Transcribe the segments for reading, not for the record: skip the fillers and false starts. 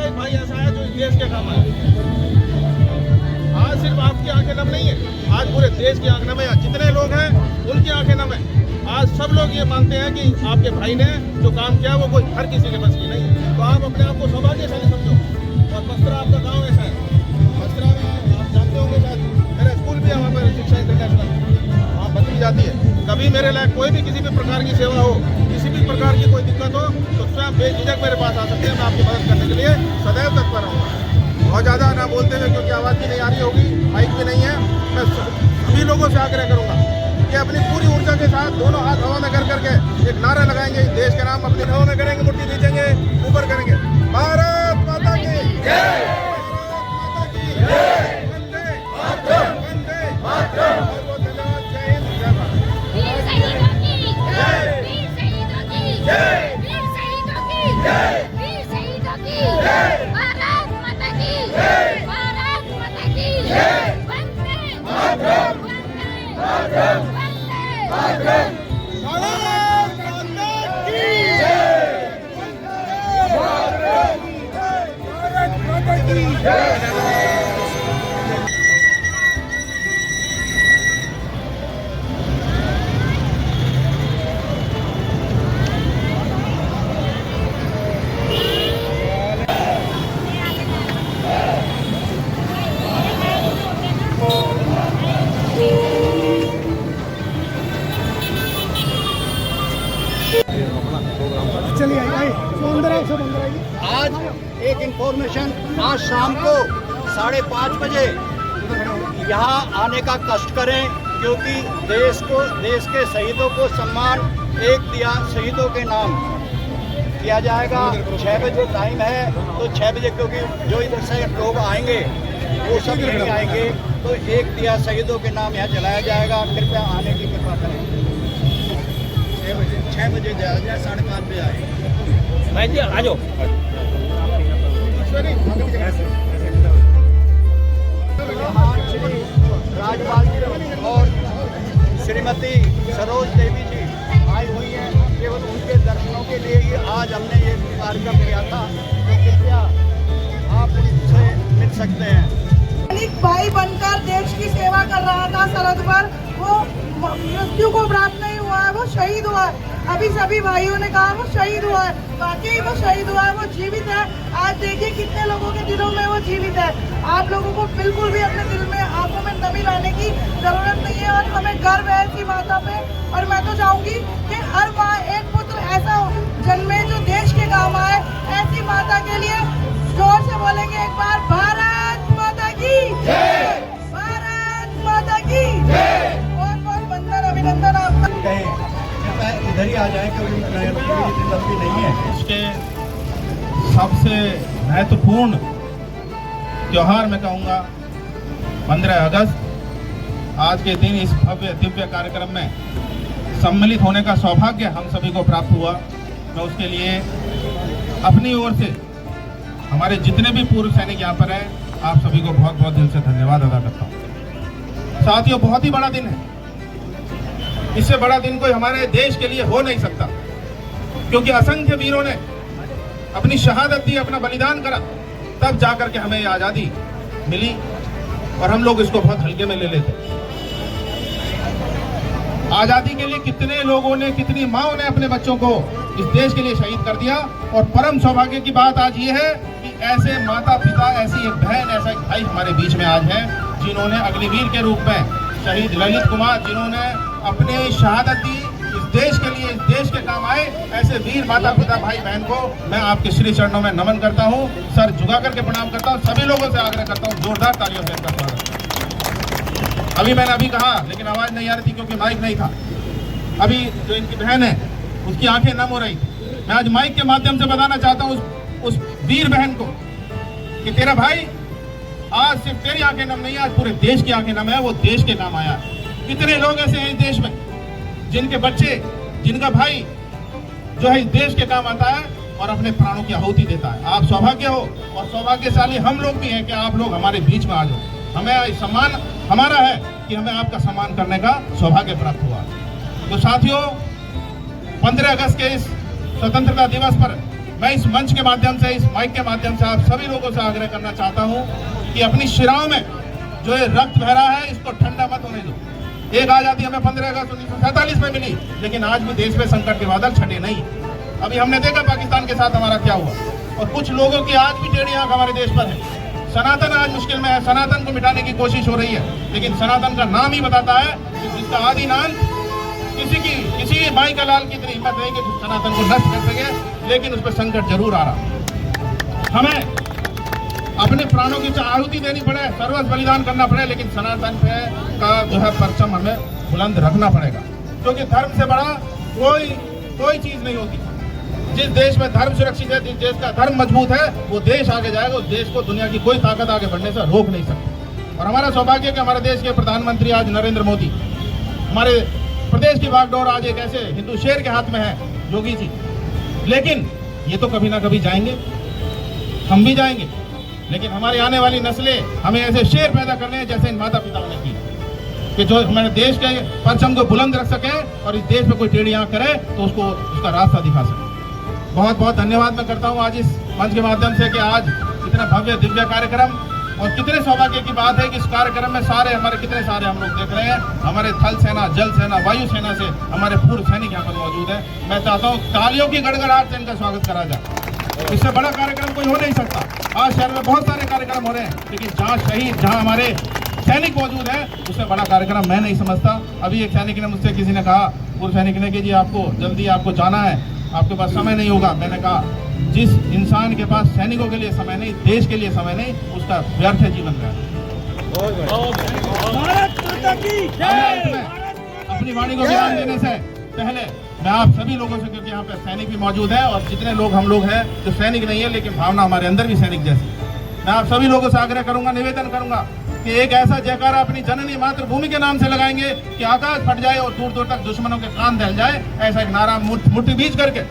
एक भाई ऐसा है जो इस देश के काम आया। आज सिर्फ आपकी आंखें नम नहीं है, आज पूरे देश की आंखें नम है। जितने लोग हैं उनकी आंखें नम है। आज सब लोग ये मानते हैं कि आपके भाई ने जो काम किया वो कोई हर किसी के बस की नहीं है। तो आप अपने आप को सौभाग्यशाली समझो। और बस्तरा आपका गाँव ऐसा है, बस्तरा में आप जानते होंगे शायद, मेरा स्कूल भी है वहाँ पर, शिक्षा इंटरनेशनल, वहाँ बदली जाती है। कभी मेरे लायक कोई भी किसी भी प्रकार की सेवा हो, किसी भी प्रकार की कोई दिक्कत हो तो स्वयं बेझिझक मेरे पास आ सकते हैं। मैं आपकी मदद करने के लिए सदैव तत्पर रहूँगा। बहुत ज़्यादा ना बोलते हुए, क्योंकि आवाज़ भी नहीं आ रही होगी, माइक भी नहीं है, मैं सभी लोगों से आग्रह करूँगा कि अपनी पूरी ऊर्जा के साथ दोनों हाथ हवा में कर करके एक नारा लगाएंगे, देश के नाम अपनी हवा में करेंगे, मुट्ठी नीचेंगे, ऊपर करेंगे, भारत माता की जय, भारत माता की जय, वंदे मातरम, वंदे मातरम। बहुत बहुत धन्यवाद। जय हिंद, जय भारत। वीर शहीदों की जय, वीर शहीदों की जय, वीर शहीदों की जय, वीर शहीदों की जय, भारत माता की जय, भारत माता की जय, वंदे मातरम, वंदे मातरम, वंदे मातरम। भारत माता की जय, भारत माता की जय। चलिए आइए, अंदर आइए, सब अंदर आइए। आज एक इंफॉर्मेशन, आज शाम को 5:30 बजे यहाँ आने का कष्ट करें, क्योंकि देश के शहीदों को सम्मान एक दिया शहीदों के नाम किया जाएगा। 6 बजे टाइम है, तो 6 बजे, क्योंकि जो इधर से लोग आएंगे वो सब नहीं आएंगे, तो एक दिया शहीदों के नाम यहाँ जलाया जाएगा। कृपया आने की कृपा करें। 6 बजे जाया जाए, 5:30 बजे आए। भाई जी आ जाओ। राजपाल जी और श्रीमती सरोज देवी जी आई हुई हैं, केवल उनके दर्शनों के लिए ही आज हमने ये कार्यक्रम किया था। तो कृपया आप उनसे मिल सकते हैं। एक भाई बनकर देश की सेवा कर रहा था सरहद पर, वो मृत्यु को प्राप्त नहीं हुआ है, वो शहीद हुआ है। अभी सभी भाइयों ने कहा वो शहीद हुआ है, वाकई वो शहीद हुआ है, वो जीवित है। आज देखिए कितने लोगों के दिलों में वो जीवित है। आप लोगों को बिल्कुल भी अपने दिल में, आंखों में नमी लाने की जरूरत नहीं है, और हमें गर्व है ऐसी माता पे। और मैं तो चाहूंगी कि हर माँ एक पुत्र ऐसा जन्मे जो देश के काम आए। ऐसी माता के लिए जोर से बोलेंगे एक बार, भारत माता की जय, भारत माता की जय। बहुत बहुत वंदन, अभिनंदन आपका। इधर ही आ जाए, क्योंकि लंबी नहीं है। इसके सबसे महत्वपूर्ण त्योहार मैं कहूँगा 15 अगस्त। आज के दिन इस भव्य दिव्य कार्यक्रम में सम्मिलित होने का सौभाग्य हम सभी को प्राप्त हुआ। मैं उसके लिए अपनी ओर से हमारे जितने भी पूर्व सैनिक यहाँ पर हैं, आप सभी को बहुत बहुत दिल से धन्यवाद अदा करता हूँ। साथियों, बहुत ही बड़ा दिन है। इससे बड़ा दिन कोई हमारे देश के लिए हो नहीं सकता, क्योंकि असंख्य वीरों ने अपनी शहादत दी, अपना बलिदान करा, तब जाकर के हमें ये आज़ादी मिली, और हम लोग इसको बहुत हल्के में ले लेते। आज़ादी के लिए कितने लोगों ने, कितनी माँओं ने अपने बच्चों को इस देश के लिए शहीद कर दिया। और परम सौभाग्य की बात आज ये है कि ऐसे माता पिता, ऐसी एक बहन, ऐसा एक भाई हमारे बीच में आज है, जिन्होंने अग्निवीर के रूप में शहीद ललित कुमार, जिन्होंने अपनी शहादत दी इस देश के लिए, इस देश के काम आए। ऐसे वीर माता पिता, भाई बहन को मैं आपके श्री चरणों में नमन करता हूँ, सर झुका करके प्रणाम करता हूँ। सभी लोगों से आग्रह करता हूँ, जोरदार तालियों से इनका स्वागत। मैंने अभी कहा, लेकिन आवाज नहीं आ रही थी क्योंकि माइक नहीं था। अभी जो इनकी बहन है उसकी आंखें नम हो रही थी। मैं आज माइक के माध्यम से बताना चाहता हूँ उस वीर बहन को कि तेरा भाई आज सिर्फ तेरी आंखें नम नहीं, आज पूरे देश की आंखें नम है। वो देश के काम आया। कितने लोग ऐसे हैं इस देश में जिनके बच्चे, जिनका भाई जो है इस देश के काम आता है और अपने प्राणों की आहुति देता है। आप सौभाग्य हो, और सौभाग्यशाली हम लोग भी हैं कि आप लोग हमारे बीच में आ जाओ। हमें सम्मान हमारा है कि हमें आपका सम्मान करने का सौभाग्य प्राप्त हुआ। तो साथियों, 15 अगस्त के इस स्वतंत्रता दिवस पर मैं इस मंच के माध्यम से, इस माइक के माध्यम से आप सभी लोगों से आग्रह करना चाहता हूं कि अपनी शिराओं में जो ये रक्त बह रहा है इसको ठंडा मत होने दो। एक आजादी हमें 15 अगस्त 1947 में मिली, लेकिन आज भी देश में संकट के बादल छटे नहीं। अभी हमने देखा पाकिस्तान के साथ हमारा क्या हुआ, और कुछ लोगों की आज भी टेढ़ी आंख हमारे देश पर है। सनातन आज मुश्किल में है, सनातन को मिटाने की कोशिश हो रही है, लेकिन सनातन का नाम ही बताता है कि जिसका आदि नाम किसी माई का लाल की इतनी हिम्मत नहीं कि सनातन को नष्ट कर सके, लेकिन उस पर संकट जरूर आ रहा। हमें अपने प्राणों की आहुति देनी पड़े, सर्वस्व बलिदान करना पड़े, लेकिन सनातन पे का जो है परचम हमें बुलंद रखना पड़ेगा, क्योंकि धर्म से बड़ा कोई चीज नहीं होती। जिस देश में धर्म सुरक्षित है, जिस देश का धर्म मजबूत है, वो देश आगे जाएगा। उस देश को दुनिया की कोई ताकत आगे बढ़ने से रोक नहीं सकती। और हमारा सौभाग्य कि हमारे देश के प्रधानमंत्री आज नरेंद्र मोदी, हमारे प्रदेश की बागडोर आज एक ऐसे हिंदू शेर के हाथ में है, योगी जी। लेकिन ये तो कभी ना कभी जाएंगे, हम भी जाएंगे, लेकिन हमारी आने वाली नस्लें हमें ऐसे शेर पैदा करने हैं जैसे इन माता पिताओं ने की, कि जो हमारे देश के परचम को बुलंद रख सके और इस देश में कोई टेढ़ी आंख करे तो उसको उसका रास्ता दिखा सके। बहुत बहुत धन्यवाद मैं करता हूँ आज इस मंच के माध्यम से कि आज इतना भव्य दिव्य कार्यक्रम, और कितने सौभाग्य की बात है कि इस कार्यक्रम में कितने सारे हम लोग देख रहे हैं। हमारे थल सेना, जल सेना, वायु सेना से हमारे पूर्व सैनिक यहाँ पर मौजूद है। मैं चाहता हूँ तालियों की गड़गड़ाहट से इनका स्वागत करा जाए। इससे बड़ा कार्यक्रम कोई हो नहीं सकता। आज शहर में बहुत सारे कार्यक्रम हो रहे हैं, लेकिन जहाँ हमारे सैनिक मौजूद है उससे बड़ा कार्यक्रम मैं नहीं समझता। अभी एक सैनिक ने मुझसे, किसी ने कहा, पूर्व सैनिक ने कि जी आपको जाना है, आपके पास समय नहीं होगा। मैंने कहा जिस इंसान के पास सैनिकों के लिए समय नहीं, देश के लिए समय नहीं, उसका व्यर्थ है जीवन का। अपनी वाणी को विराम देने से पहले मैं आप सभी लोगों से, क्योंकि यहाँ पे सैनिक भी मौजूद है और जितने लोग हम लोग हैं जो सैनिक नहीं है लेकिन भावना हमारे अंदर भी सैनिक जैसी, मैं आप सभी लोगों से आग्रह करूंगा, निवेदन करूंगा कि एक ऐसा जयकारा अपनी जननी मातृभूमि के नाम से लगाएंगे कि आकाश फट जाए और दूर दूर तक दुश्मनों के कान दहल जाए। ऐसा एक नारा मुट्ठी बीच करके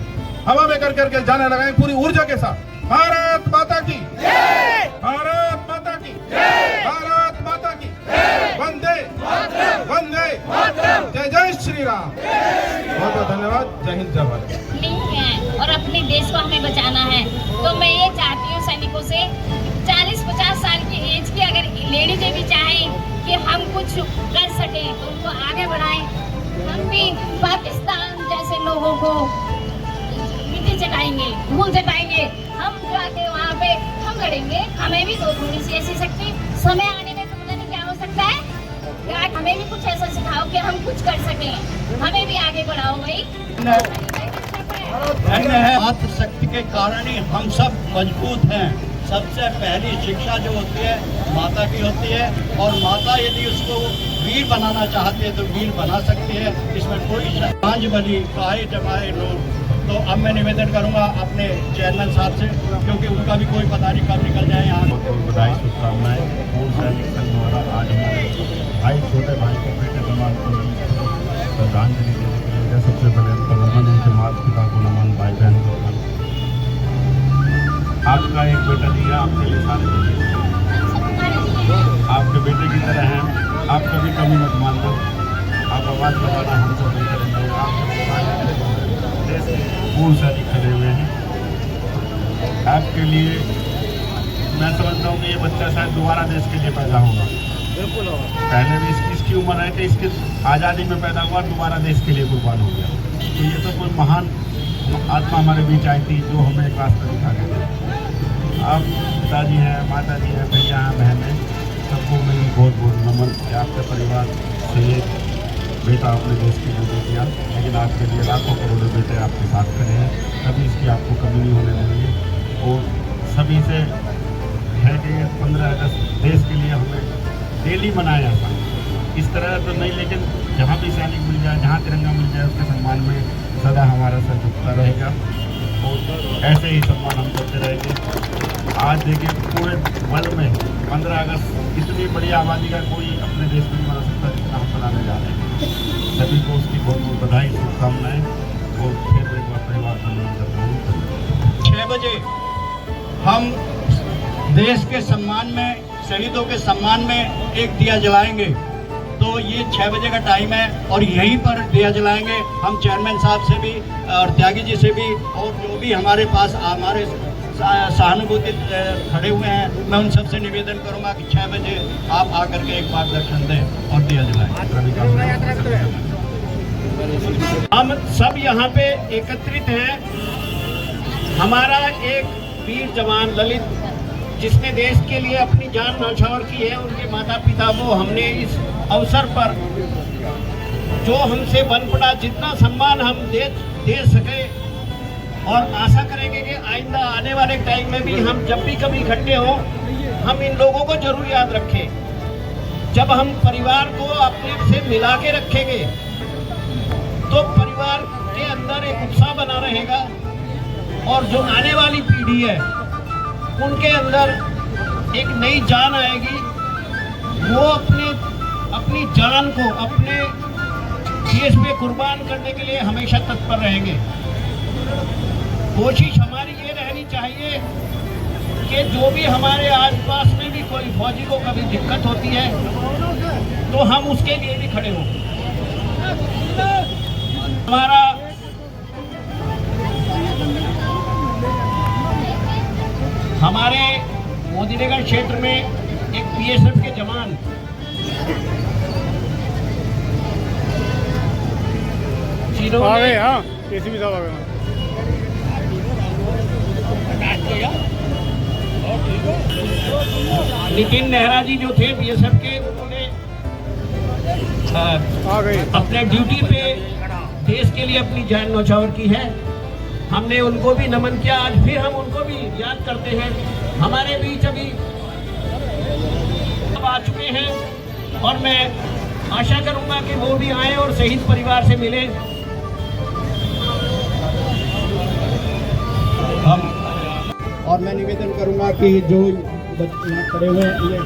हवा में करके जाने लगाए पूरी ऊर्जा के साथ। भारत माता की जय, भारत माता की जय, भारत माता की जय, वंदे वंदे जय जय श्री राम। बहुत बहुत धन्यवाद। जय हिंद, जय भारत। नहीं है और अपने देश को हमें बचाना है, तो मैं ये चाहती हूँ सैनिकों से, 40-50 साल की एज की अगर लेडीजें भी चाहें कि हम कुछ कर सकें तो उनको आगे बढ़ाएं। हम भी पाकिस्तान जैसे लोगों को मिट्टी चटाएंगे, धूल चटाएंगे, हम जाके वहाँ पे हम लड़ेंगे। हमें भी तो थोड़ी सी ऐसी शक्ति, समय आने में तो पता नहीं क्या हो सकता है, यार हमें भी कुछ ऐसा सिखाओ कि हम कुछ कर सकें, हमें भी आगे बढ़ाओ भाई। मातृशक्ति के कारण ही हम सब मजबूत हैं। सबसे पहली शिक्षा जो होती है माता की होती है, और माता यदि उसको वीर बनाना चाहती है तो वीर बना सकती है, इसमें कोई श्रद्धांजलि काहे जमाए लोग। तो अब मैं निवेदन करूंगा अपने चेयरमैन साहब से, क्योंकि उनका भी कोई पता नहीं कब निकल जाए यहाँ। बधाई शुभकामनाएं। पूर्व सैनिक संघ द्वारा आज हमारे भाई, छोटे भाई को, बेटे समाज को श्रद्धांजलि देने के लिए सबसे पहले तो नमन उनके माता पिता को नमन, भाई बहन को नमन। आपका एक बेटा दिया, आपके लिए सारे बेटे आपके बेटे की तरह हैं। आप कभी कमी मत मानना, आप आवाज़ लगाना, हम सब नहीं करेंगे। आप पूर्व सैनिक खड़े हुए हैं आपके लिए। मैं समझता हूँ कि ये बच्चा शायद दोबारा देश के लिए पैदा होगा। पहले भी इसकी उम्र है कि इसकी आज़ादी में पैदा हुआ, दोबारा देश के लिए कुर्बान हो गया। तो ये तो कोई महान आत्मा हमारे बीच आई थी जो हमें एक रास्ता दिखा गया। आप पिताजी हैं, माता जी हैं, भैया हैं, बहन हैं, सबको मेरी बहुत बहुत नमन कि आपके परिवार से ये बेटा अपने देश के लिए दे दिया, लेकिन आपके लिए लाखों करोड़ों बेटे आपके साथ खड़े हैं। कभी इसकी आपको कमी नहीं होने देंगे। और सभी से है कि 15 अगस्त देश के लिए हमें डेली मनाया जाता है। इस तरह तो नहीं, लेकिन जहाँ भी सैनिक मिल जाए, जहाँ तिरंगा मिल जाए, उसके सम्मान में सदा हमारा सर झुकता रहेगा और ऐसे ही सम्मान हम करते रहेंगे। आज देखिए पूरे वर्ल्ड में 15 अगस्त इतनी बड़ी आबादी का कोई अपने देश में नहीं मना सकता जितना हम मनाने जा रहे हैं। सभी को उसकी बहुत बहुत बधाई, शुभकामनाएं। और फिर एक बार परिवार को नमन करता हूँ। 6 बजे हम देश के सम्मान में, शहीदों के सम्मान में एक दिया जलाएंगे। तो ये 6 बजे का टाइम है और यहीं पर दिया जलाएंगे। हम चेयरमैन साहब से भी और त्यागी जी से भी और जो भी हमारे पास हमारे सहानुभूति खड़े हुए हैं, मैं उन सबसे निवेदन करूंगा कि 6 बजे आप आकर के एक मार्गदर्शन दें और दिया जलाएं। हम सब यहाँ पे एकत्रित हैं। हमारा एक वीर जवान ललित, जिसने देश के लिए अपनी जान न्यौछावर की है, उनके माता पिता को हमने इस अवसर पर जो हमसे बन पड़ा जितना सम्मान हम दे सके, और आशा करेंगे कि आइंदा आने वाले टाइम में भी हम जब भी कभी इकट्ठे हों, हम इन लोगों को जरूर याद रखें। जब हम परिवार को अपने से मिला के रखेंगे तो परिवार के अंदर एक उत्साह बना रहेगा और जो आने वाली पीढ़ी है उनके अंदर एक नई जान आएगी। वो अपनी जान को अपने देश पे कुर्बान करने के लिए हमेशा तत्पर रहेंगे। कोशिश हमारी ये रहनी चाहिए कि जो भी हमारे आसपास में भी कोई फौजी को कभी दिक्कत होती है तो हम उसके लिए भी खड़े हों। हमारे मोदीनगर क्षेत्र में एक बीएसएफ के जवान नितिन नेहरा जी जो थे बीएसएफ के, उन्होंने अपने ड्यूटी पे देश के लिए अपनी जान न्यौछावर की है। हमने उनको भी नमन किया, आज फिर हम उनको भी याद करते हैं। हमारे बीच अभी आ चुके हैं और मैं आशा करूंगा कि वो भी आए और शहीद परिवार से मिले। और मैं निवेदन करूंगा कि जो यहाँ खड़े हुए हैं ये